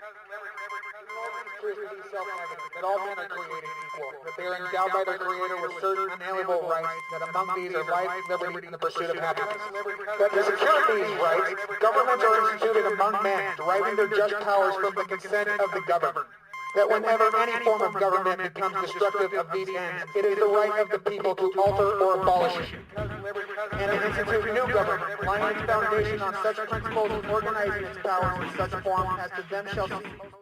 That all men are created equal, that they are endowed by their Creator with certain inalienable rights, that among these are life, liberty, and the pursuit of happiness. That to secure these rights, governments are instituted among men, deriving their just powers from the consent of the governed. That whenever any form of government becomes destructive of these ends, it is the right of the people to alter or abolish it. And to institute new government, laying its foundation on such principles and organizing its powers in such form as to them shall seem most.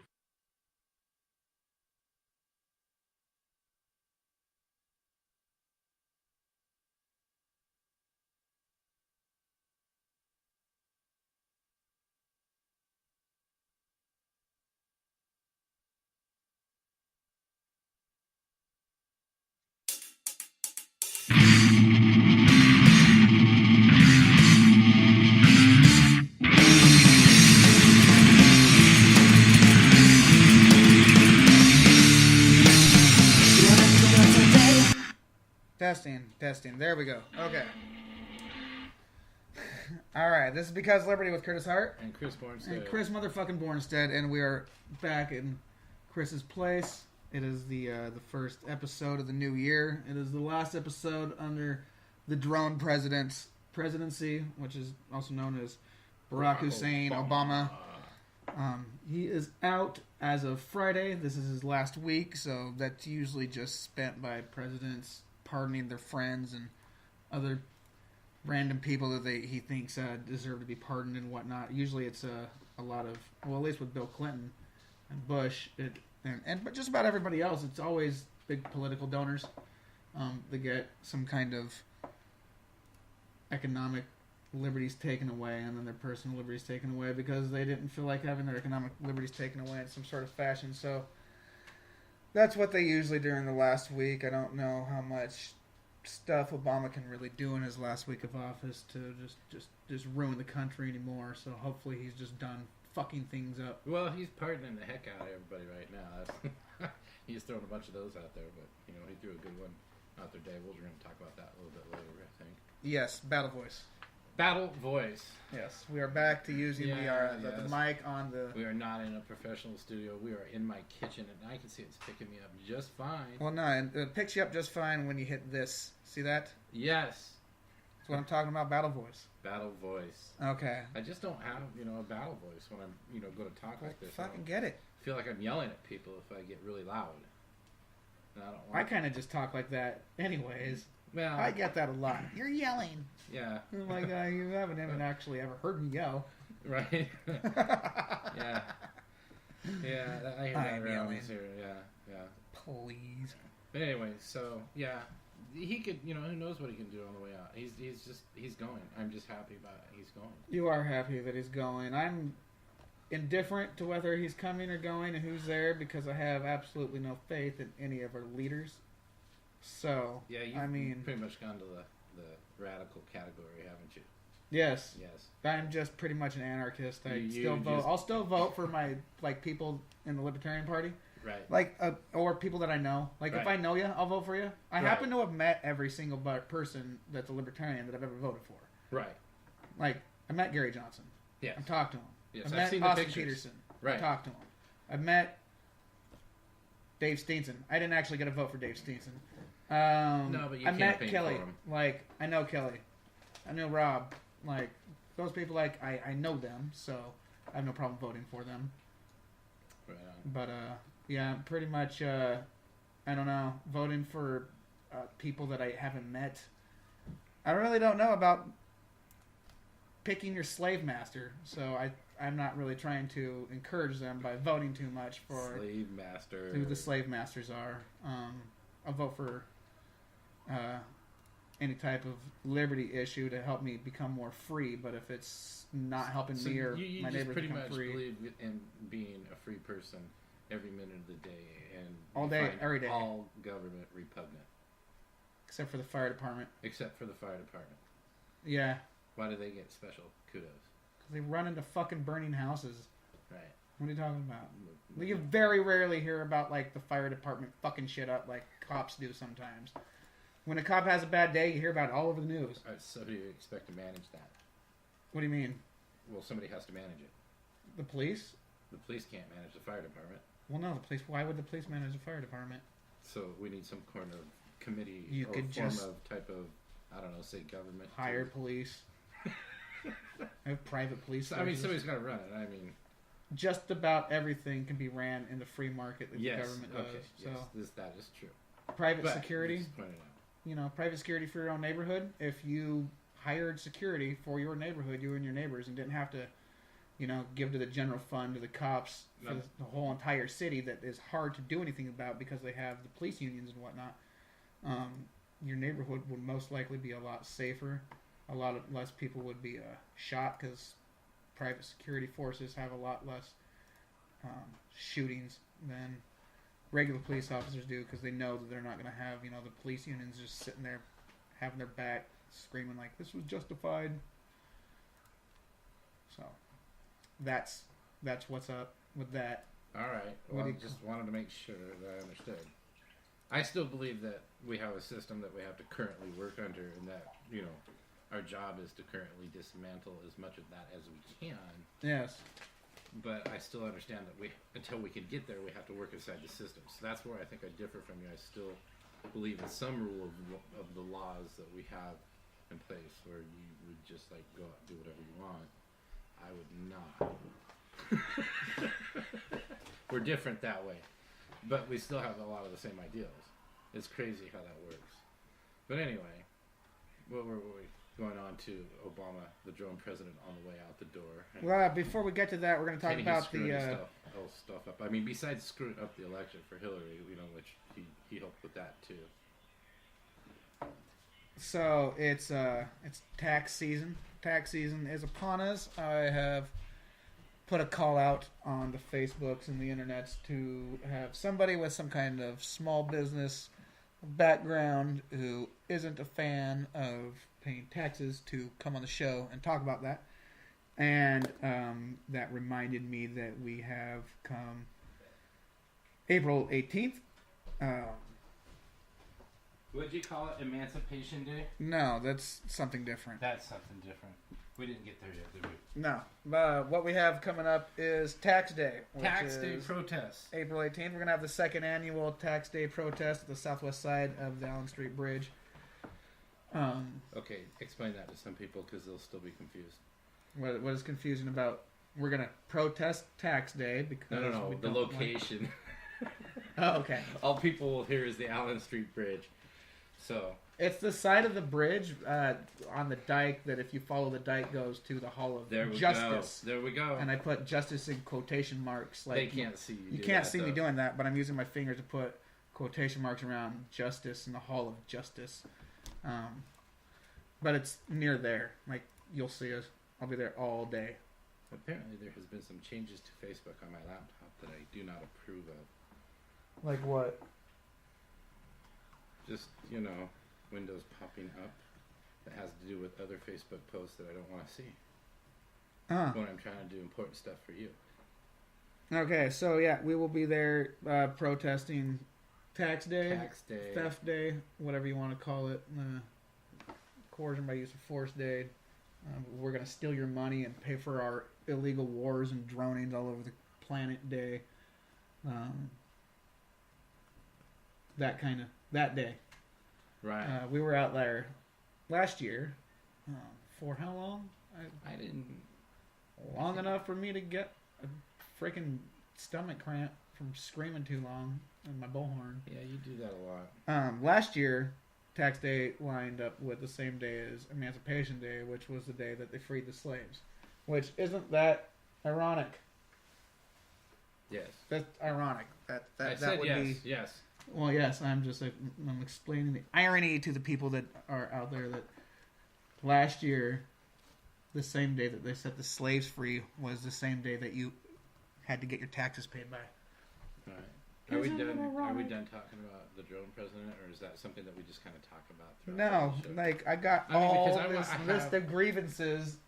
Testing. There we go. Okay. All right. This is Because Liberty with Curtis Hart and Chris Bornstead. and Chris motherfucking Bornstead, and we are back in Chris's place. It is the first episode of the new year. It is the last episode under the drone presidency, which is also known as Barack Hussein Obama. He is out as of Friday. This is his last week, so that's usually just spent by presidents pardoning their friends and other random people that he thinks deserve to be pardoned and whatnot. Usually it's a lot of, well, at least with Bill Clinton and Bush, but just about everybody else, it's always big political donors that get some kind of economic liberties taken away, and then their personal liberties taken away because they didn't feel like having their economic liberties taken away in some sort of fashion. So that's what they usually do in the last week. I don't know how much stuff Obama can really do in his last week of office to just ruin the country anymore. So hopefully he's just done fucking things up. Well, he's pardoning the heck out of everybody right now. He's throwing a bunch of those out there, but he threw a good one out there, Dave. We're going to talk about that a little bit later, I think. Yes, battle voice. Battle voice. Yes, we are back to using the mic on the... We are not in a professional studio. We are in my kitchen, and I can see it's picking me up just fine. Well, no, it picks you up just fine when you hit this. See that? Yes. That's what I'm talking about, battle voice. Battle voice. Okay. I just don't have, a battle voice when I'm, going to talk like this. Fucking get it. I feel like I'm yelling at people if I get really loud. And I kind of just talk like that anyways. Well, I get that a lot. You're yelling. Yeah. I'm like, you haven't even actually ever heard me yell. Right. Yeah. Yeah, I hear that around here. Yeah. Please. But anyway, so, yeah. He could, who knows what he can do on the way out. He's going. I'm just happy about it. He's going. You are happy that he's going. I'm indifferent to whether he's coming or going and who's there because I have absolutely no faith in any of our leaders. So, yeah, you've pretty much gone to the radical category, haven't you? Yes. Yes. I'm just pretty much an anarchist. I'll still vote for my people in the Libertarian Party. Right. Or people that I know. Right. If I know you, I'll vote for you. I happen to have met every single person that's a Libertarian that I've ever voted for. Right. I met Gary Johnson. Yes. I've talked to him. Yes, I've met seen Austin the pictures. Peterson. Right. I've talked to him. I've met Dave Steenson. I didn't actually get a vote for Dave Steenson. No, but you I met campaigned Kelly. for him. I know Kelly. I know Rob. Those people, I know them, so I have no problem voting for them. Right on. But, yeah, pretty much, I don't know, voting for people that I haven't met. I really don't know about picking your slave master, so I'm not really trying to encourage them by voting too much for slave master. who the slave masters are. I'll vote for any type of liberty issue to help me become more free, but if it's not helping me or my neighbors become free... You pretty much believe in being a free person every minute of the day, and all day, every day. All government repugnant. Except for the fire department. Except for the fire department. Yeah. Why do they get special kudos? Because they run into fucking burning houses. Right. What are you talking about? You very rarely hear about, the fire department fucking shit up like cops do sometimes. When a cop has a bad day, you hear about it all over the news. So do you expect to manage that? What do you mean? Well, somebody has to manage it. The police? The police can't manage the fire department. Well, no, the police. Why would the police manage the fire department? So we need some kind of committee You or could form just of type of, I don't know, say government. hire police. Have private police. So, I mean, forces. somebody's got to run it. I mean, Just about everything can be ran in the free market that yes, the government does. okay, So yes, that is true. private But security, just point it out. you know, private security for your own neighborhood. If you hired security for your neighborhood, you and your neighbors, and didn't have to, you know, give to the general fund to the cops for No. the whole entire city that is hard to do anything about because they have the police unions and whatnot, your neighborhood would most likely be a lot safer. A lot of less people would be shot because private security forces have a lot less shootings than regular police officers do because they know that they're not going to have, you know, the police unions just sitting there having their back screaming like this was justified. So that's what's up with that. All right. What Well, do I you- just wanted to make sure that I understood. I still believe that we have a system that we have to currently work under, and that, you know, our job is to currently dismantle as much of that as we can. Yes. But I still understand that until we can get there, we have to work inside the system. So that's where I think I differ from you. I still believe in some rule of the laws that we have in place, where you would just like go out and do whatever you want. I would not. We're different that way, but we still have a lot of the same ideals. It's crazy how that works. But anyway, what were we going on to? Obama, the drone president, on the way out the door. And Well, before we get to that, we're going to talk he's about screwing the. stuff up. I mean, besides screwing up the election for Hillary, you know, which he helped with that too. So it's tax season. Tax season is upon us. I have put a call out on the Facebooks and the internets to have somebody with some kind of small business background who isn't a fan of paying taxes to come on the show and talk about that. And that reminded me that we have come April 18th. Would you call it Emancipation Day? No, that's something different. That's something different. We didn't get there yet, did we? No. What we have coming up is Tax Day. Which Tax Day is protests. April 18th. We're going to have the second annual Tax Day protest at the southwest side of the Allen Street Bridge. Okay, explain that to some people because they'll still be confused. What is confusing about we're going to protest Tax Day because No. we The don't location. Oh, okay. All people will hear is the Allen Street Bridge. So It's the side of the bridge on the dike that if you follow the dike goes to the Hall of there we Justice. go. There we go. And I put justice in quotation marks. They Like can't see you. You do can't that, see me though. doing that, but I'm using my finger to put quotation marks around justice in the Hall of Justice. But it's near there. Like, you'll see us. I'll be there all day. Apparently, there has been some changes to Facebook on my laptop that I do not approve of. Like what? Just, you know, windows popping up that has to do with other Facebook posts that I don't want to see when I'm trying to do important stuff for you. Okay, so yeah, we will be there protesting Tax Day, Tax Day. Theft Day, whatever you want to call it, coercion by use of force day. We're going to steal your money and pay for our illegal wars and dronings all over the planet day. That day. Right. We were out there last year. For how long? I didn't. Long enough for me to get a freaking stomach cramp from screaming too long in my bullhorn. Yeah, you do that a lot. Last year, Tax Day lined up with the same day as Emancipation Day, which was the day that they freed the slaves. Which isn't that ironic? Yes. That's ironic. That I said would yes. be. Yes. Well, yes, I'm explaining the irony to the people that are out there that last year, the same day that they set the slaves free was the same day that you had to get your taxes paid by. All right. Are we Isn't it done? Are we ironic? done talking about the drone president, or is that something that we just kind of talk about? No, throughout the show? like I got I mean, all because I this have- list of grievances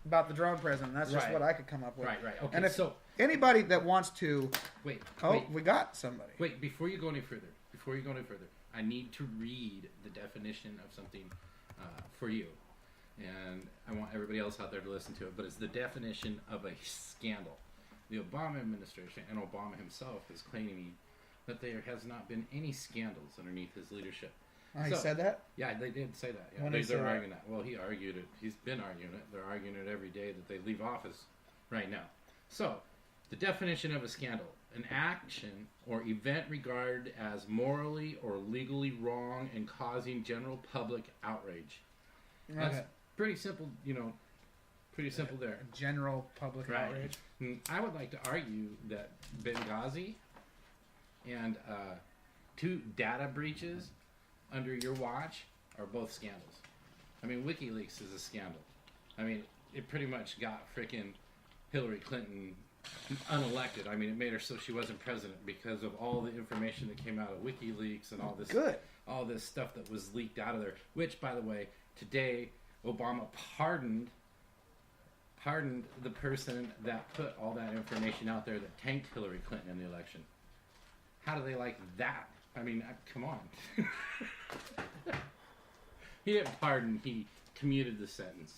about the drone president. That's just Right. what I could come up with. Right. Okay. And if so anybody that wants to, wait. we got somebody. Wait, before you go any further, I need to read the definition of something for you. And I want everybody else out there to listen to it. But it's the definition of a scandal. the Obama administration and Obama himself is claiming that there has not been any scandals underneath his leadership. Oh, he said that? Yeah, they did say that. Yeah, When did he say they're that? arguing that. Well, he argued it. He's been arguing it. They're arguing it every day that they leave office right now. So, the definition of a scandal: an action or event regarded as morally or legally wrong and causing general public outrage. That's Okay. pretty simple, pretty simple there. General public Right. outrage. I would like to argue that Benghazi and 2 data breaches under your watch are both scandals. I mean, WikiLeaks is a scandal. I mean, it pretty much got frickin' Hillary Clinton unelected. I mean, it made her so she wasn't president because of all the information that came out of WikiLeaks and all this stuff that was leaked out of there. Which, by the way, today Obama pardoned the person that put all that information out there that tanked Hillary Clinton in the election. How do they like that? I mean, come on. He didn't pardon, he commuted the sentence.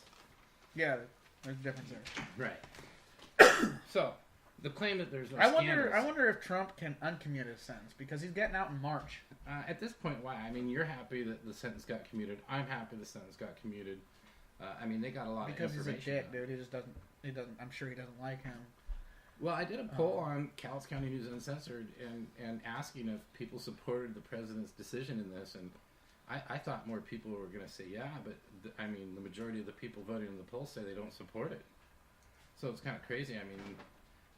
Yeah, there's a difference there. Right. So, the claim that there's no scandals... I wonder if Trump can uncommute his sentence, because he's getting out in March. At this point, why? I mean, you're happy that the sentence got commuted. I'm happy the sentence got commuted. I mean, they got a lot Because of he's information. a dick, dude. He doesn't, I'm sure he doesn't like him. Well, I did a poll on Cowles County News Uncensored and asking if people supported the president's decision in this, and I thought more people were going to say yeah, but I mean, the majority of the people voting in the polls say they don't support it. So it's kind of crazy. I mean,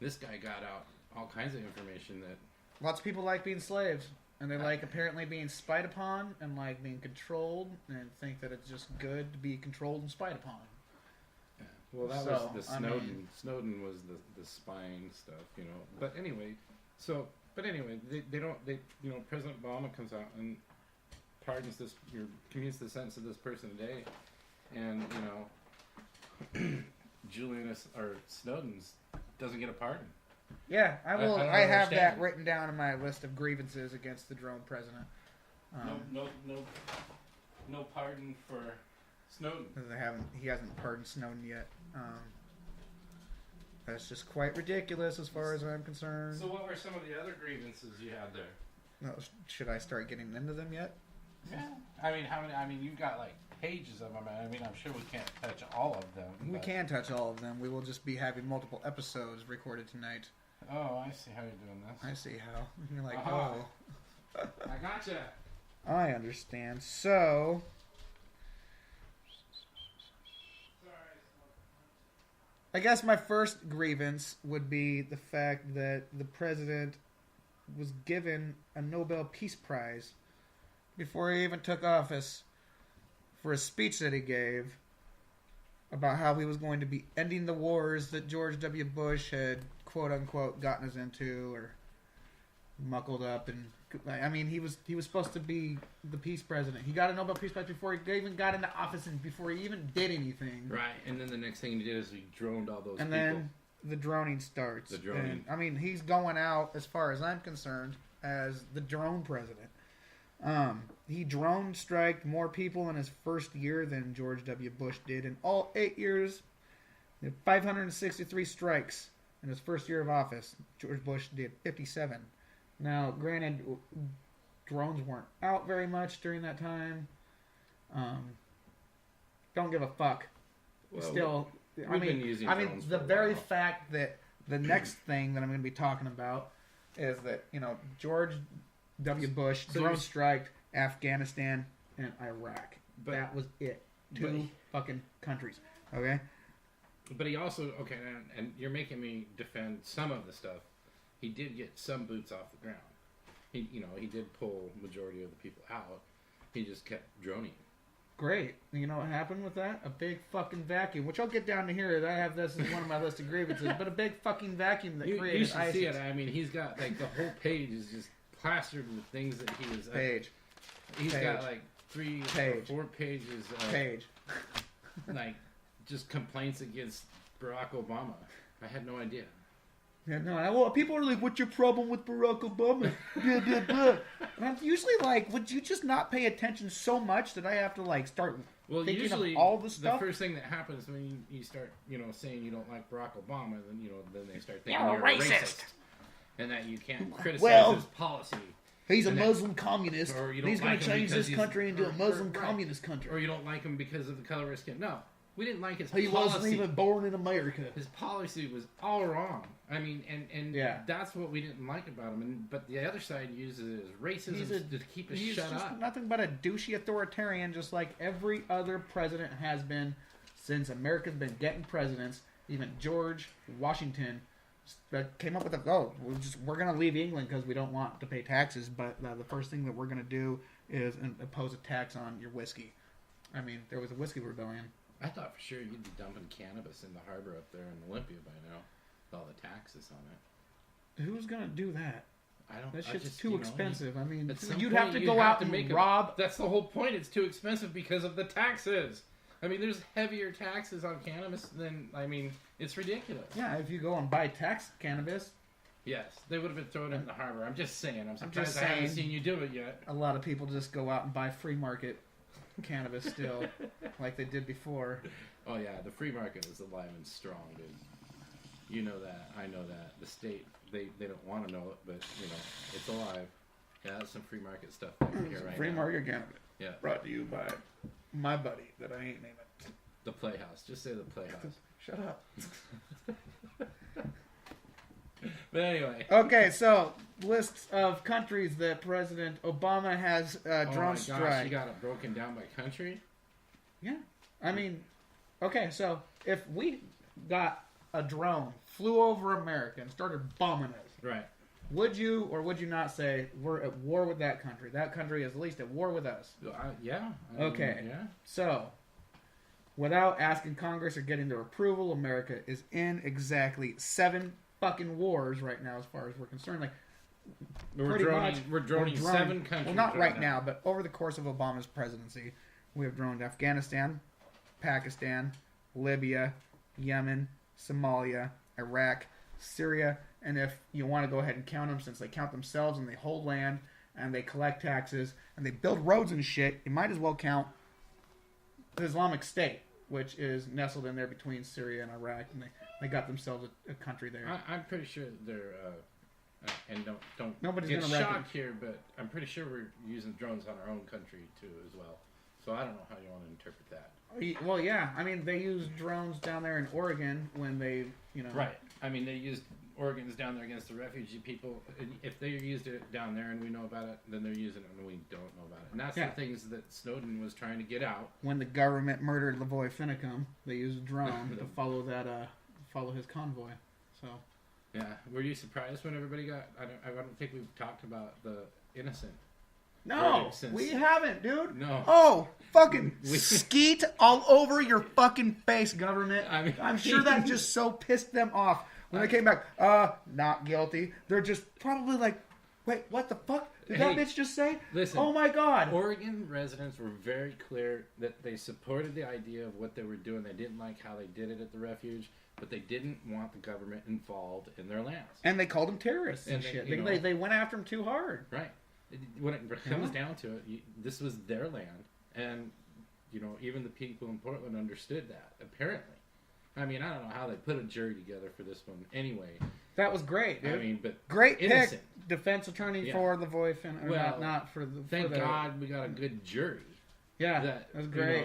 this guy got out all kinds of information that... Lots of people like being slaves, and they like apparently being spied upon and like being controlled, and think that it's just good to be controlled and spied upon. Yeah. Well, that So, was the I Snowden. mean- Snowden was the spying stuff, But anyway, President Obama comes out and pardons commutes the sentence of this person today, and Snowden's doesn't get a pardon. Yeah, I will. I don't I have understand. that written down in my list of grievances against the drone president. No pardon for Snowden. He hasn't pardoned Snowden yet. That's just quite ridiculous as far as I'm concerned. So what were some of the other grievances you had there? No, should I start getting into them yet? Yeah. I mean, how many? I mean, you've got like pages of them. I mean, I'm sure we can't touch all of them. We but- can touch all of them. We will just be having multiple episodes recorded tonight. Oh, I see how you're doing this. I see how. You're like, Uh-huh. oh. I gotcha. I understand. So, I guess my first grievance would be the fact that the president was given a Nobel Peace Prize before he even took office for a speech that he gave about how he was going to be ending the wars that George W. Bush had, quote-unquote, gotten us into or muckled up. And I mean, he was supposed to be the peace president. He got a Nobel Peace Prize before he even got into office and before he even did anything. Right, and then the next thing he did is he droned all those And people. then the droning starts. The droning. And, I mean, he's going out, as far as I'm concerned, as the drone president. He drone striked more people in his first year than George W. Bush did. In all 8 years, he had 563 strikes in his first year of office. George Bush did 57. Now, granted, drones weren't out very much during that time. Don't give a fuck. Well, Still, we've been using drones the for a very while. fact that the next thing that I'm going to be talking about is that, George W. Bush So drone you're- striked Afghanistan and Iraq. But- that was it. but- Two fucking countries. Okay? But he also, okay, and you're making me defend some of the stuff. He did get some boots off the ground. He did pull majority of the people out. He just kept droning. Great. You know what happened with that? A big fucking vacuum, which I'll get down to here. I have this as one of my list of grievances, but a big fucking vacuum that You created should ISIS. see it. I mean, he's got, like, the whole page is just plastered with things that he is... Page. He's Page. got, like, 3 or Page. 4 pages of, Page. like, just complaints against Barack Obama. I had no idea. Yeah, no, well, people are like, what's your problem with Barack Obama? Blah, blah, blah. And I'm usually like, would you just not pay attention so much that I have to, like, start Well, thinking usually of all the stuff. the first thing that happens when you start, saying you don't like Barack Obama, then they start thinking You're you're a a racist. racist, and that you can't criticize Well, his policy. He's a And that- Muslim communist. or you And don't he's going like to him change because this he's- country into a Muslim right. communist country. Or you don't like him because of the color of his skin. No, we didn't like his He policy. wasn't even born in America. His policy was all wrong. I mean, and Yeah. that's what we didn't like about him. But the other side uses it as racism He's to keep us He's shut just up. nothing but a douchey authoritarian, just like every other president has been since America's been getting presidents. Even George Washington came up with we're going to leave England because we don't want to pay taxes, but the first thing that we're going to do is impose a tax on your whiskey. I mean, there was a whiskey rebellion. I thought for sure you'd be dumping cannabis in the harbor up there in Olympia by now, with all the taxes on it. Who's going to do that? I don't. That I shit's just, too expensive. I mean, at some you'd point have to you'd go out to and make rob. That's the whole point. It's too expensive because of the taxes. I mean, there's heavier taxes on cannabis than. I mean, it's ridiculous. Yeah, if you go and buy tax cannabis, Yes, they would have been thrown in the harbor. I'm just saying. I'm surprised just I haven't saying. seen you do it yet. a lot of people just go out and buy free market cannabis still, like they did before. Oh yeah, the free market is alive and strong, dude. You know that. I know that. The state, they don't want to know it, but it's alive. Yeah, that's some free market stuff back here right Free now. market cannabis. Yeah, Brought to you by my buddy that I ain't naming. the Playhouse. Just say the Playhouse. Shut up. But anyway. Okay, so list of countries that President Obama has Oh drone my strike. gosh, you got it broken down by country? Yeah, I mean, okay, so if we got a drone, flew over America and started bombing us, Right. would you or would you not say we're at war with that country? That country is at least at war with us. Yeah. Okay. Yeah. So, without asking Congress or getting their approval, America is in exactly 7 fucking wars right now, as far as we're concerned. Like, We're droning 7 countries. Well, not right now, but over the course of Obama's presidency, we have droned Afghanistan, Pakistan, Libya, Yemen, Somalia, Iraq, Syria, and if you want to go ahead and count them, since they count themselves and they hold land and they collect taxes and they build roads and shit, you might as well count the Islamic State, which is nestled in there between Syria and Iraq, and they got themselves a country there. I'm pretty sure they're and don't Nobody's get gonna reckon. shocked here, but I'm pretty sure we're using drones on our own country too as well. So I don't know how you want to interpret that. Well, yeah, I mean, they use drones down there in Oregon when they, Right. I mean, they used organs down there against the refugee people. And if they used it down there and we know about it, then they're using it and we don't know about it. And that's Yeah. the things that Snowden was trying to get out. When the government murdered Lavoy Finicum, they used a drone to follow his convoy. So Yeah. Were you surprised when everybody got? I don't think we've talked about the innocent. no, since- we haven't, dude. No. Oh, fucking skeet all over your fucking face, government. I mean- I'm sure that just so pissed them off when they came back. Not guilty. They're just probably like, wait, what the fuck did that Hey, bitch just say? listen. Oh my god. Oregon residents were very clear that they supported the idea of what they were doing. They didn't like how they did it at the refuge, but they didn't want the government involved in their lands. And they called them terrorists and And they- shit. you know- They went after them too hard. Right. When it comes down to it, this was their land, and even the people in Portland understood that. Apparently, I mean, I don't know how they put a jury together for this one. Anyway, That was great, dude. I mean, but Great innocent. pick, defense attorney Yeah. for Lavoy Finicum. Well, Not for the. Thank for the, God we got a good jury Yeah, that that was great.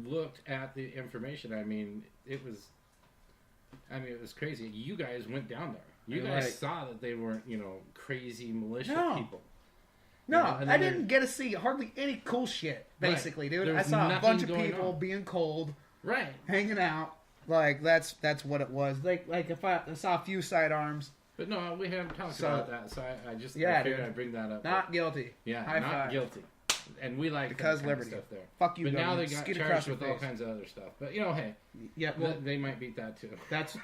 looked at the information. I mean, it was crazy. You guys went down there. You guys Right. saw that they weren't, crazy militia No. people. No, and I then didn't get to see hardly any cool shit. Basically, dude, There I was saw a nothing bunch of going people on. being cold, Right. hanging out. Like that's what it was. Like if I saw a few sidearms, But no, we haven't talked So- about that, so I just Yeah, figured dude. I'd bring that up. not guilty. Yeah, High not five. guilty. And we like Because that kind of liberty. stuff there. Fuck you, But now they government. got Skeet across charged your with all face. kinds of other stuff. But hey, Yeah, well, they might beat that too. that's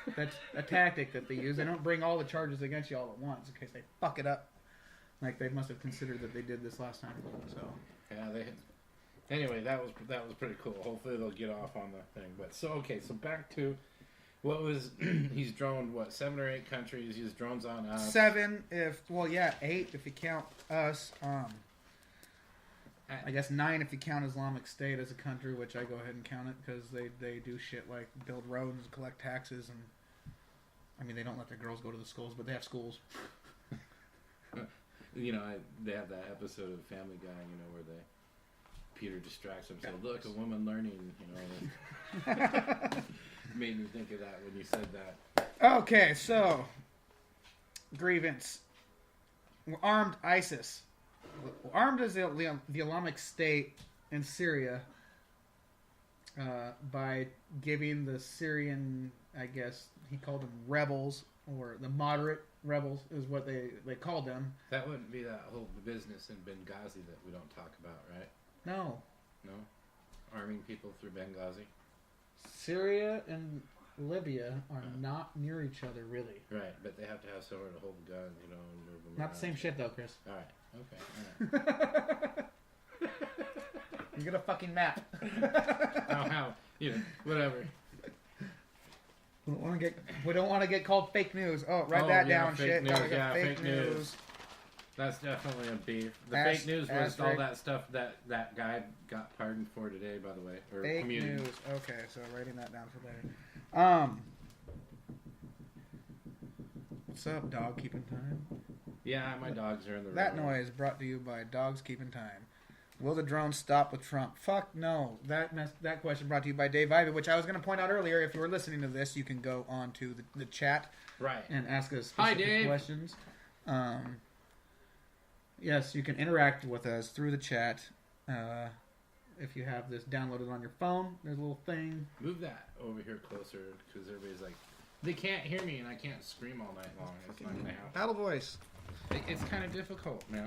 a tactic that they use. They don't bring all the charges against you all at once in case they fuck it up. Like they must have considered that they did this last time. So Yeah, they. Anyway, that was pretty cool. Hopefully they'll get off on the thing. But so back to what was he's droned 7 or 8 countries. He's drones on us. 7, 8 if you count us. I guess 9 if you count Islamic State as a country, which I go ahead and count it because they do shit like build roads and collect taxes, and I mean they don't let their girls go to the schools, but they have schools. You know, they have that episode of Family Guy, you know, where Peter distracts him, saying, "Look, a woman learning." You know, made me think of that when you said that. Okay, so grievance. We're armed ISIS. We're armed as the Islamic State in Syria by giving the Syrian, I guess he called them rebels, or the moderate rebels is what they called them. That wouldn't be that whole business in Benghazi that we don't talk about, right? No. No? Arming people through Benghazi? Syria and Libya are not near each other, really. Right, but they have to have somewhere to hold the gun, you know, and move them Not around. the same shit, though, Chris. Alright, okay, alright. You get a fucking map. How? You know, whatever. We don't want to get called fake news. Oh, write that down, fake shit. News, Gotta get yeah, fake news. That's definitely a beef. The Ash- fake news was asterisk. all that stuff that guy got pardoned for today, by the way. Or Fake commuted. news. Okay, so writing that down for later. What's up, dog keeping time? Yeah, my dogs are in the room. That noise brought to you by Dogs Keeping Time. Will the drone stop with Trump? Fuck no. That question brought to you by Dave Ivey, which I was going to point out earlier. If you were listening to this, you can go on to the chat Right. and ask us Hi, specific Dave. questions. Yes, you can interact with us through the chat. If you have this downloaded on your phone, there's a little thing. Move that over here closer, because everybody's like, they can't hear me and I can't scream all night long. It's not going to happen. Battle voice. It's kind of difficult now.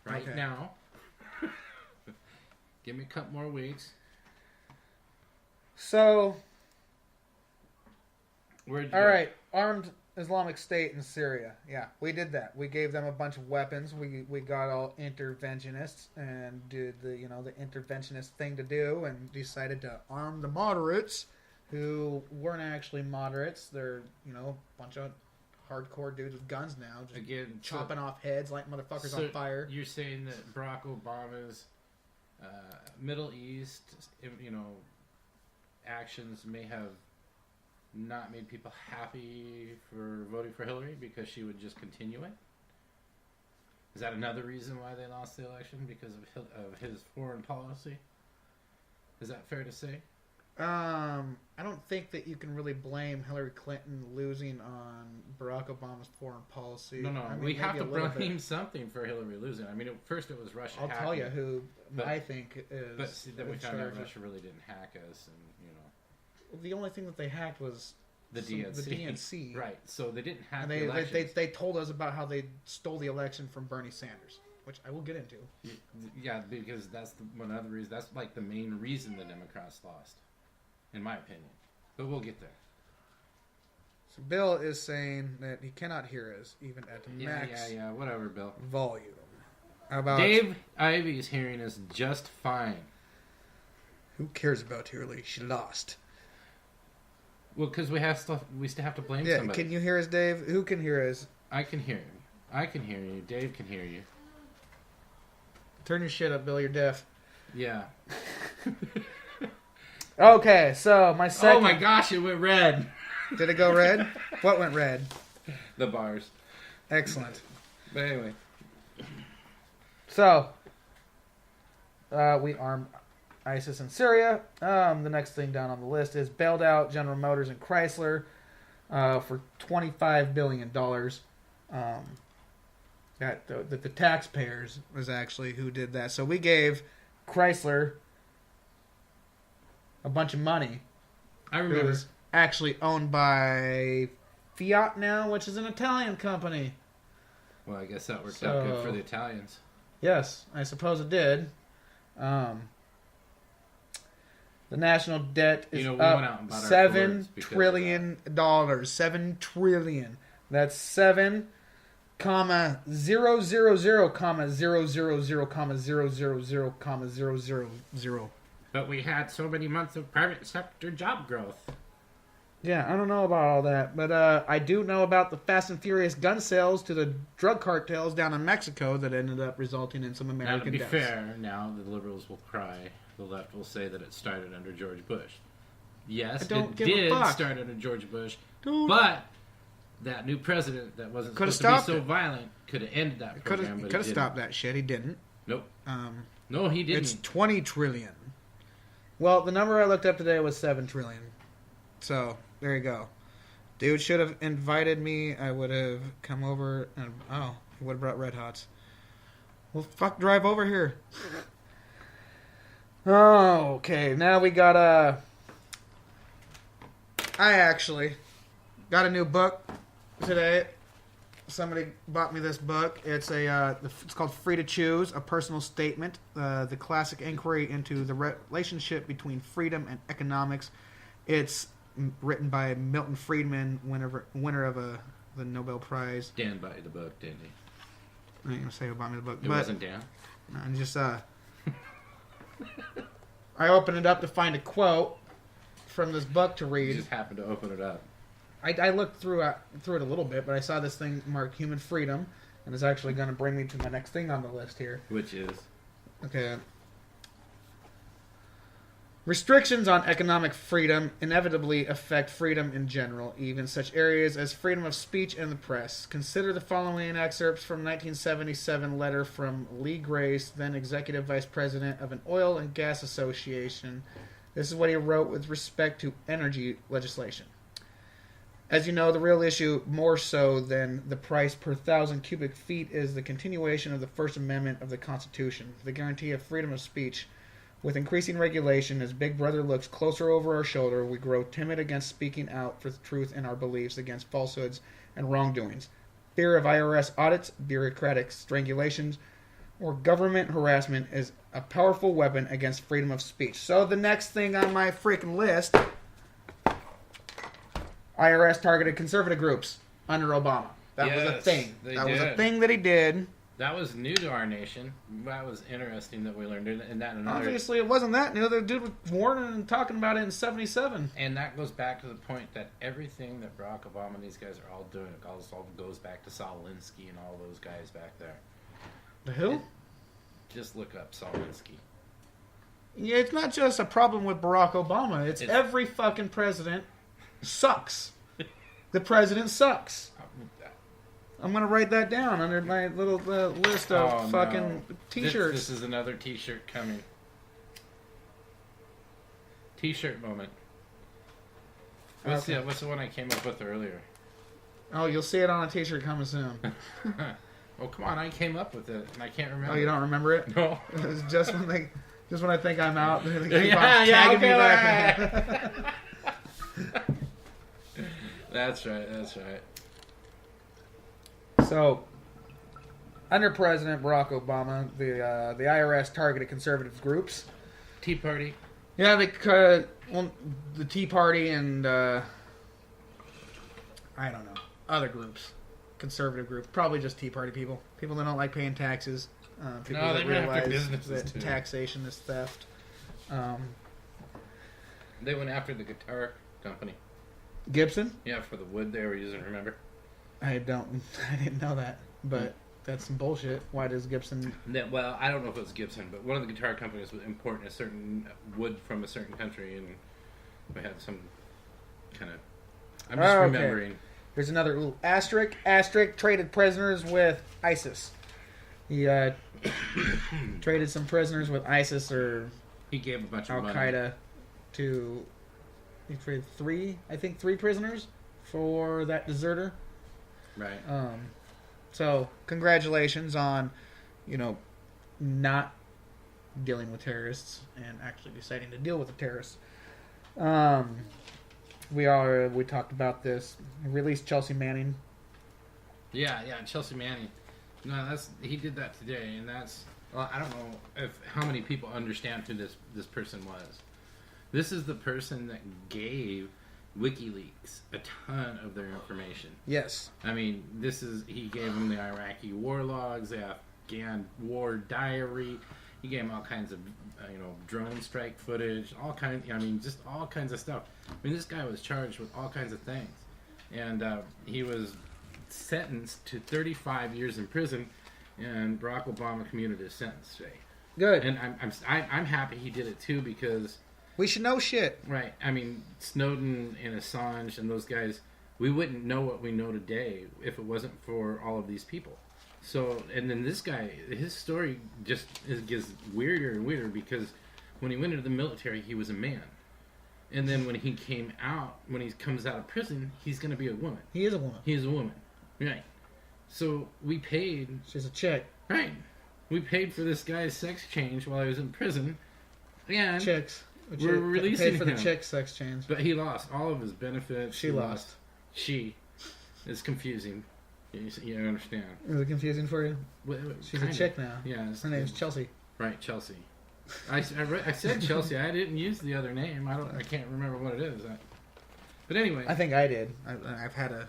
Right Okay. now. Give me a couple more weeks. So, Where'd you all go? right, armed Islamic State in Syria. Yeah, we did that. We gave them a bunch of weapons. We got all interventionists and did the interventionist thing to do, and decided to arm the moderates, who weren't actually moderates. They're a bunch of hardcore dudes with guns now, just Again, chopping off heads like motherfuckers so on fire. You're saying that Barack Obama's Middle East, actions may have not made people happy for voting for Hillary because she would just continue it? Is that another reason why they lost the election, because of his foreign policy? Is that fair to say? I don't think that you can really blame Hillary Clinton losing on Barack Obama's foreign policy. No, I mean, we have to maybe a little blame bit. something for Hillary losing. I mean, first it was Russia. I'll hacking, tell you who but- I think is. But see, then we in found out charge of- Russia really didn't hack us, and The only thing that they hacked was the some- DNC. The DNC. Right. So they didn't hack And the they elections. they told us about how they stole the election from Bernie Sanders, which I will get into. Yeah, because that's one other reason. That's like the main reason the Democrats lost, in my opinion. But we'll get there. So Bill is saying that he cannot hear us even at max Yeah. Whatever, Bill. volume. How about Dave Ivy's hearing us just fine. who cares about Hillary? She lost. Well, because we still have to blame Yeah, somebody. can you hear us, Dave? Who can hear us? I can hear you. I can hear you. Dave can hear you. Turn your shit up, Bill. You're deaf. Yeah. Okay, so my second. Oh my gosh, it went red. Did it go red? What went red? The bars. Excellent. But anyway. So, we armed ISIS in Syria. The next thing down on the list is bailed out General Motors and Chrysler for $25 billion. The taxpayers was actually who did that. So we gave Chrysler a bunch of money. I It remember. was actually owned by Fiat now, which is an Italian company. Well, I guess that worked out good for So- the Italians. Yes, I suppose it did. The national debt is We went out up and bought our $7 Fords because of trillion. $7 trillion. That's 7,000,000,000,000,000,000,000,000. But we had so many months of private sector job growth. Yeah, I don't know about all that, but I do know about the Fast and Furious gun sales to the drug cartels down in Mexico that ended up resulting in some Now, American to be deaths. fair, now the liberals will cry. The left will say that it started under George Bush. Yes, I don't it give a did fuck. start under George Bush, Don't- but that new president that wasn't Coulda supposed to be stopped so it. violent could have ended that program. Could have stopped that shit. He didn't. Nope. Um, No, he didn't. It's 20 trillion. Well, the number I looked up today was 7 trillion. So, there you go. Dude should have invited me. I would have come over and... Oh, he would have brought Red Hots. Well, fuck, drive over here. Oh, okay. Now we got I actually got a new book today. Somebody bought me this book. It's it's called Free to Choose, A Personal Statement, the classic inquiry into the relationship between freedom and economics. It's written by Milton Friedman, winner of the Nobel Prize. Dan bought you the book, didn't he? I ain't gonna say who bought me the book, It but wasn't Dan. I'm just I opened it up to find a quote from this book to You read. just happened to open it up. I looked through it a little bit, but I saw this thing marked human freedom, and it's actually going to bring me to my next thing on the list here. Which is? Okay. Restrictions on economic freedom inevitably affect freedom in general, even such areas as freedom of speech and the press. Consider the following excerpts from 1977 letter from Lee Grace, then Executive Vice President of an Oil and Gas Association. This is what he wrote with respect to energy legislation. As you know, the real issue, more so than the price per 1,000 cubic feet, is the continuation of the First Amendment of the Constitution, the guarantee of freedom of speech. With increasing regulation, as Big Brother looks closer over our shoulder, we grow timid against speaking out for the truth in our beliefs against falsehoods and wrongdoings. Fear of IRS audits, bureaucratic strangulations, or government harassment is a powerful weapon against freedom of speech. So the next thing on my freaking list... IRS targeted conservative groups under Obama. That was a Yes, thing. they That was a did. thing that he did. That was new to our nation. That was interesting that we learned it, and that another. Obviously, it wasn't that new. The dude was warning and talking about it in '77. And that goes back to the point that everything that Barack Obama and these guys are all doing, it all goes back to Solinsky and all those guys back there. The who? Just look up Solinsky. Yeah, it's not just a problem with Barack Obama. It's every fucking president sucks. The president sucks. I'm gonna write that down under my little list of fucking T-shirts. This is another T-shirt coming. T-shirt moment. What's the one I came up with earlier? Oh, you'll see it on a T-shirt coming soon. Oh, come on! I came up with it, and I can't remember. Oh, you don't remember it? No. It's just when I think I'm out. They keep on Yeah, tagging me okay. back. That's right. That's right. So, under President Barack Obama, the IRS targeted conservative groups. Tea Party. Yeah, the Tea Party and I don't know, other groups, conservative groups, probably just Tea Party people that don't like paying taxes. People No, that they went after realize businesses, that too. taxation is theft. They went after the guitar company. Gibson? Yeah, for the wood they were using. Remember? I didn't know that, but that's some bullshit. Why does Gibson? Well, I don't know if it was Gibson, but one of the guitar companies was importing a certain wood from a certain country, and we had some kind of. I'm just Okay. remembering. There's another little asterisk. Asterisk traded prisoners with ISIS. He traded some prisoners with ISIS or He gave a bunch of Al money. Qaeda to. He traded three prisoners for that deserter. Right. So congratulations on, not dealing with terrorists and actually deciding to deal with the terrorists. We talked about this. Released Chelsea Manning. Yeah, Chelsea Manning. No, he did that today, and I don't know how many people understand who this person was. This is the person that gave WikiLeaks a ton of their information. Yes. I mean, he gave them the Iraqi war logs, the Afghan war diary. He gave him all kinds of, drone strike footage, just all kinds of stuff. I mean, this guy was charged with all kinds of things, and he was sentenced to 35 years in prison, and Barack Obama commuted his sentence today. Good. And I'm happy he did it too, because we should know shit. Right. I mean, Snowden and Assange and those guys, we wouldn't know what we know today if it wasn't for all of these people. So, and then this guy, his story just gets weirder and weirder, because when he went into the military, he was a man. And then when he comes out of prison, he's going to be a woman. He is a woman. He is a woman. Right. So we paid. She's a chick. Right. We paid for this guy's sex change while he was in prison. And chicks. We're releasing paid for him. The chick sex change. But he lost all of his benefits. She lost. She. It's confusing. You understand. Is it confusing for you? Well, she's a chick now. Yeah. Her name's Chelsea. Right, Chelsea. I said Chelsea. I didn't use the other name. I can't remember what it is. But anyway. I think I did. I've had a.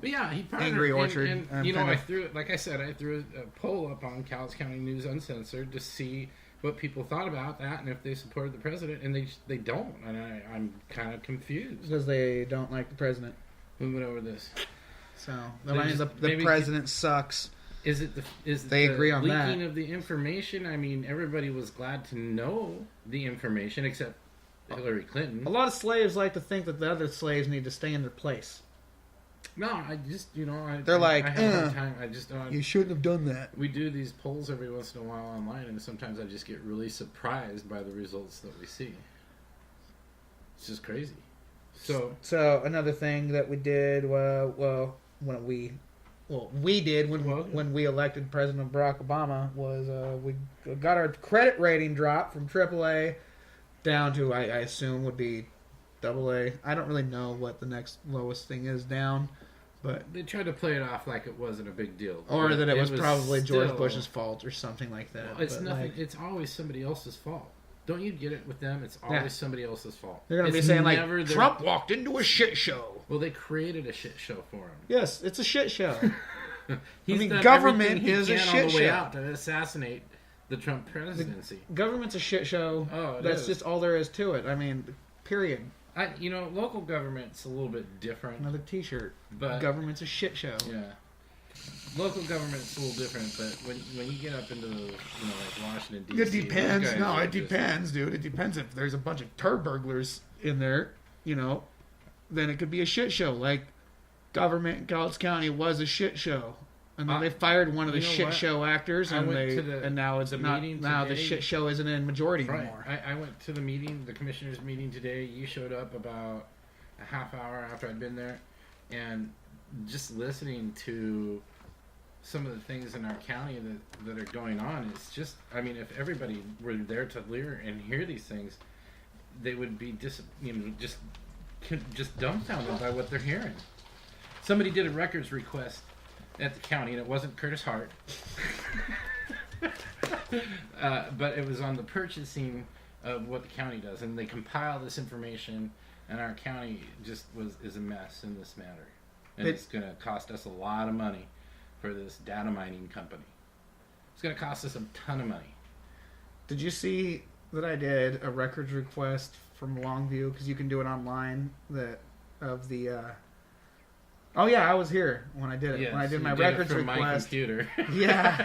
But yeah, he partnered. Angry Orchard. And I threw it. Like I said, I threw a poll up on Cowles County News Uncensored to see what people thought about that and if they supported the president, and they don't, and I'm kind of confused because they don't like the president. Moving over this. So the president sucks. Is they agree on that? Leaking of the information? I mean, everybody was glad to know the information except Hillary Clinton. A lot of slaves like to think that the other slaves need to stay in their place. No, I just they're like, I have a hard time. I just don't. You shouldn't have done that. We do these polls every once in a while online, and sometimes I just get really surprised by the results that we see. It's just crazy. So another thing that we did, when we elected President Barack Obama was we got our credit rating dropped from AAA down to I assume would be AA. I don't really know what the next lowest thing is down, but they tried to play it off like it wasn't a big deal, or that it was probably George Bush's fault or something like that. Well, it's nothing. It's always somebody else's fault. Don't you get it with them? It's always somebody else's fault. They're going to be saying like Trump walked into a shit show. Well, they created a shit show for him. Yes, it's a shit show. He's government is a shit all the show. Way out to assassinate the Trump presidency. Government's a shit show. Oh, that's just all there is to it. I mean, period. Local government's a little bit different. Another T-shirt. But government's a shit show. Yeah. Local government's a little different, but when you get up into like Washington D.C., it depends. No, it depends, dude. It depends if there's a bunch of turd burglars in there. Then it could be a shit show. Like government in Cowles County was a shit show, and then they fired one of the shit show actors, and now it's not. Now the shit show isn't in majority anymore. I went to the meeting, the commissioners' meeting today. You showed up about a half hour after I'd been there, and just listening to some of the things in our county that are going on, it's just, if everybody were there to hear these things, they would be just dumbfounded by what they're hearing. Somebody did a records request at the county, and it wasn't Curtis Hart, but it was on the purchasing of what the county does, and they compile this information, and our county is a mess in this matter, and it's going to cost us a lot of money for this data mining company. It's going to cost us a ton of money. Did you see that I did a records request from Longview? Because you can do it online. Oh yeah, I was here when I did it. Yes, when I did my records from request. My computer. Yeah,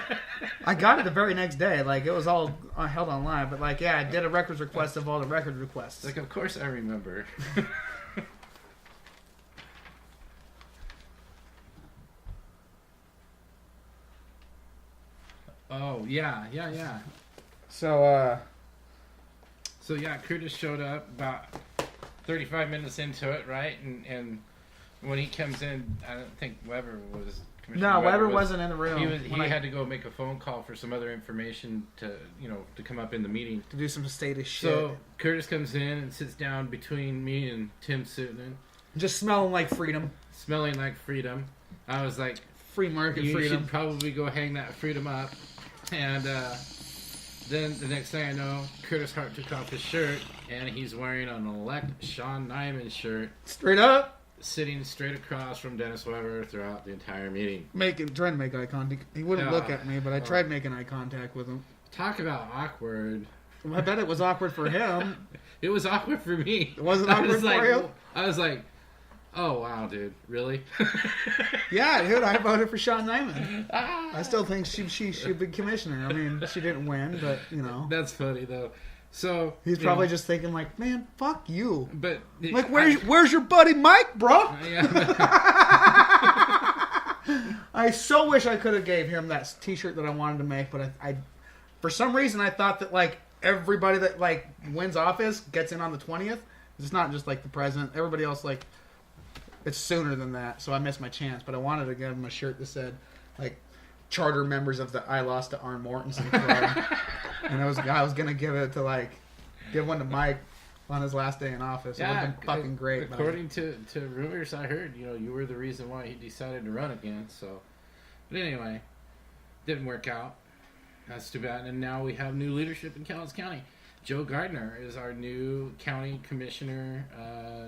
I got it the very next day. Like it was all held online, but I did a records request of all the record requests. Like, of course I remember. Oh, yeah. So yeah, Curtis showed up about 35 minutes into it, right? And when he comes in, I don't think Weber was... No, Weber wasn't in the room. He had to go make a phone call for some other information to come up in the meeting. To do some status shit. So Curtis comes in and sits down between me and Tim Sutton. Just smelling like freedom. Smelling like freedom. I was like... Free market freedom. You should probably go hang that freedom up. And then the next thing I know, Curtis Hart took off his shirt, and he's wearing an elect Sean Nyman shirt. Straight up. Sitting straight across from Dennis Weber throughout the entire meeting. Trying to make eye contact. He wouldn't look at me, but I tried making eye contact with him. Talk about awkward. I bet it was awkward for him. It was awkward for me. It wasn't awkward for you? I was like, oh, wow, dude. Really? Yeah, dude, I voted for Sean Nyman. Ah. I still think she should be commissioner. I mean, she didn't win, but, you know. That's funny, though. So he's probably just thinking, like, man, fuck you. But like, where's your buddy Mike, bro? I so wish I could have gave him that T-shirt that I wanted to make, but I for some reason, I thought that, like, everybody that, like, wins office gets in on the 20th. It's not just, like, the president. Everybody else, like, it's sooner than that, so I missed my chance. But I wanted to give him a shirt that said, like, charter members of the I Lost to Arn Mortensen Club. And I was going to give it to, like, give one to Mike on his last day in office. It would have been fucking great. According to rumors I heard, you were the reason why he decided to run again. So, but anyway, didn't work out. That's too bad. And now we have new leadership in Cowles County. Joe Gardner is our new county commissioner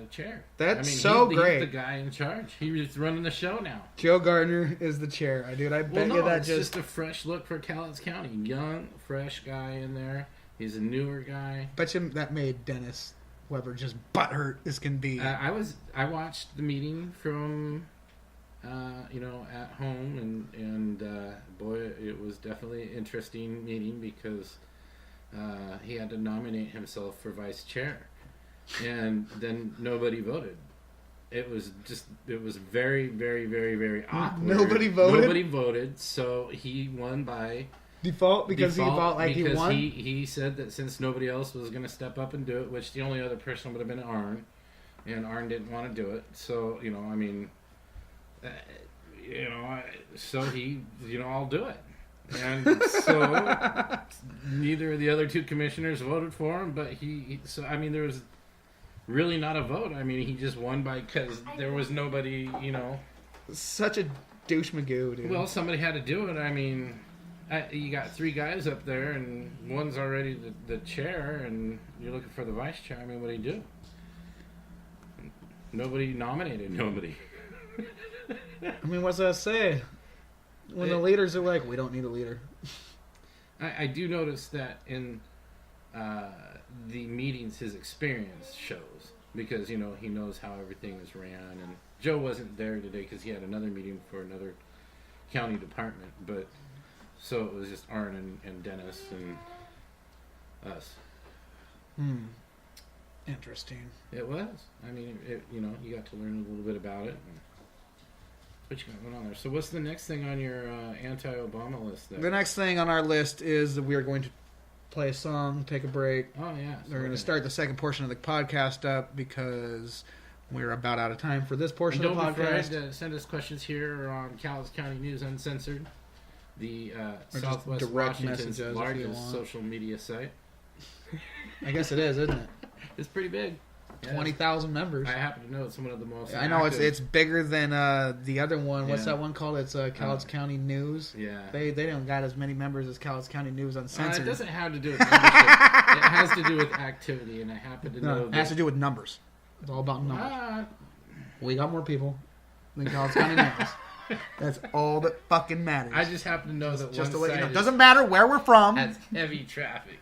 chair. That's he's great. He's the guy in charge. He's running the show now. Joe Gardner is the chair. I bet you that it's just a fresh look for Cowles County. Young, fresh guy in there. He's a newer guy. Bet you that made Dennis Weber just butthurt as can be. I watched the meeting from at home, and boy, it was definitely an interesting meeting because he had to nominate himself for vice chair, and then nobody voted. It was very, very, very, very awkward. Nobody voted, so he won by default because he won. He said that since nobody else was going to step up and do it, which the only other person would have been Arn, and Arn didn't want to do it. So so he, I'll do it. And so neither of the other two commissioners voted for him, but there was really not a vote. I mean, he just won because there was nobody, Such a douche magoo, dude. Well, somebody had to do it. I mean, you got three guys up there, and one's already the chair, and you're looking for the vice chair. I mean, what do you do? Nobody nominated nobody. I mean, what's that say? When the leaders are like, we don't need a leader. I do notice that in the meetings, his experience shows. Because, he knows how everything is ran. And Joe wasn't there today because he had another meeting for another county department. But so it was just Arn and Dennis and us. Interesting. It was. I mean, you got to learn a little bit about it. What you got going on there? So what's the next thing on your anti-Obama list there? The next thing on our list is that we are going to play a song, take a break. Oh, yeah. We're going to start the second portion of the podcast up because we're about out of time for this portion of the podcast. Don't be afraid to send us questions here on Cowles County News Uncensored, the Southwest Washington's largest social media site. I guess it is, isn't it? It's pretty big. 20,000 members. I happen to know it's one of the most. I know it's bigger than the other one. What's that one called? It's Cowles County News. Yeah. They don't got as many members as Cowles County News Uncensored. It doesn't have to do with membership. It has to do with activity, and I happen to know. It has to do with numbers. It's all about numbers. We got more people than Cowles County News. That's all that fucking matters. I just happen to know that just one to let you know, side doesn't matter where we're from. has heavy traffic.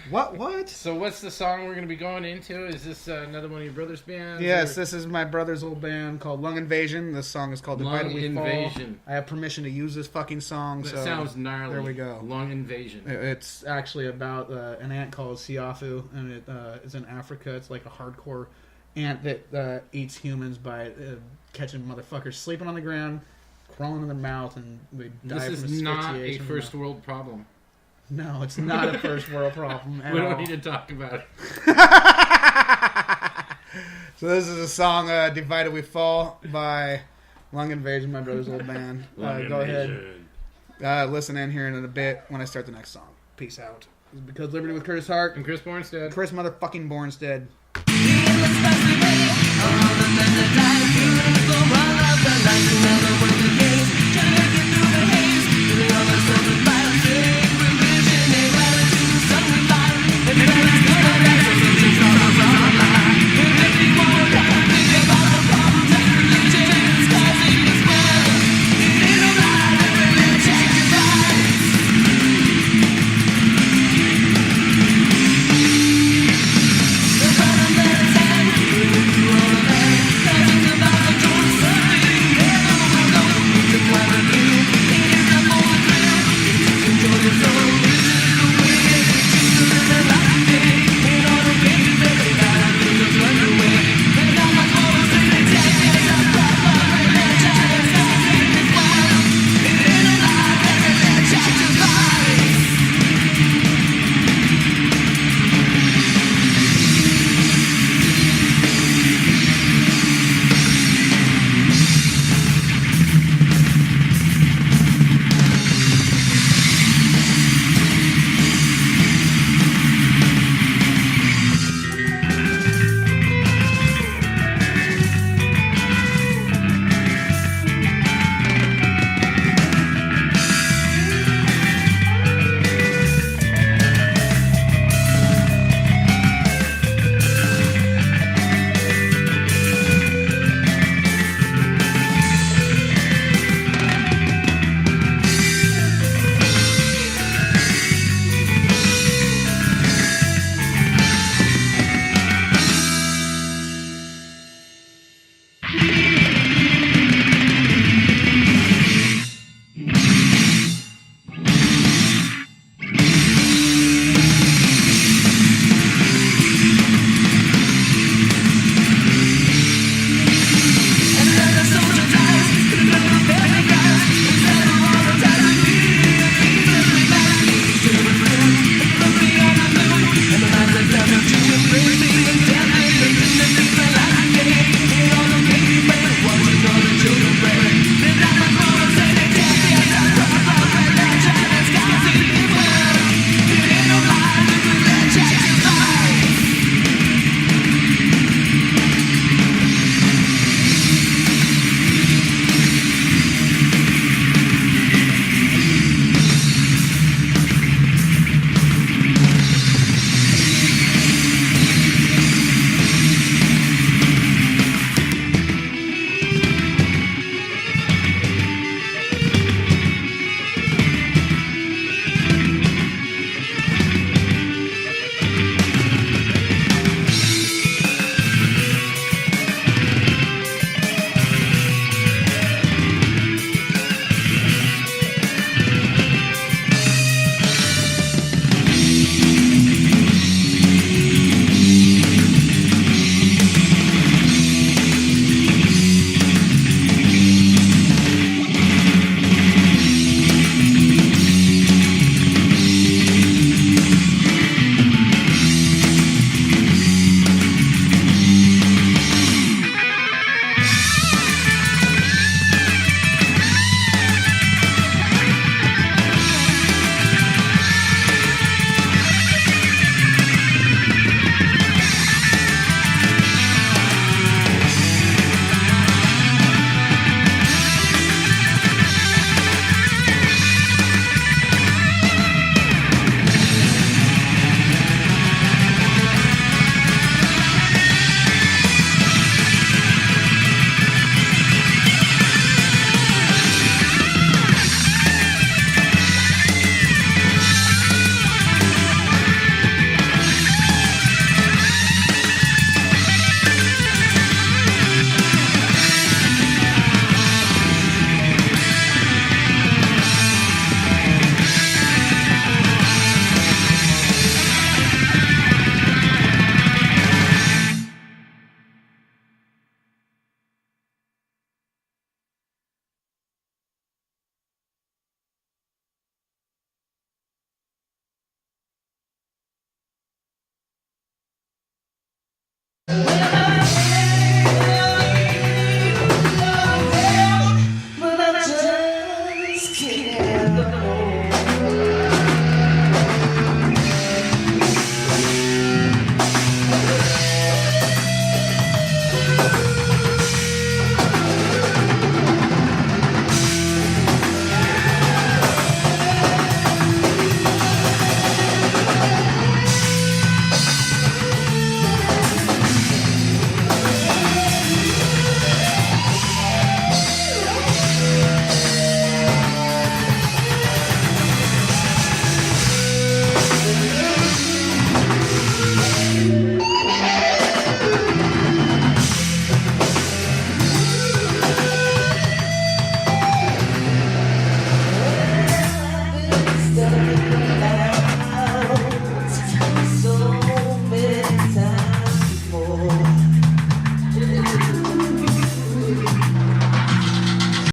What? So what's the song we're going to be going into? Is this another one of your brother's bands? Yes, this is my brother's old band called Lung Invasion. This song is called Divided We Fall. I have permission to use this fucking song. That sounds gnarly. There we go. Lung Invasion. It's actually about an ant called Siafu, and it is in Africa. It's like a hardcore ant that eats humans by catching motherfuckers sleeping on the ground, crawling in their mouth, and they die from asphyxiation. This is not a first world problem. No, it's not a first world problem at all. We don't need to talk about it. So this is a song, Divided We Fall, by Lung Invasion, my brother's old band. Go ahead. Listen in here in a bit when I start the next song. Peace out. This is Because Liberty with Curtis Hart. And Chris Bornstead. Chris motherfucking Bornstead. All the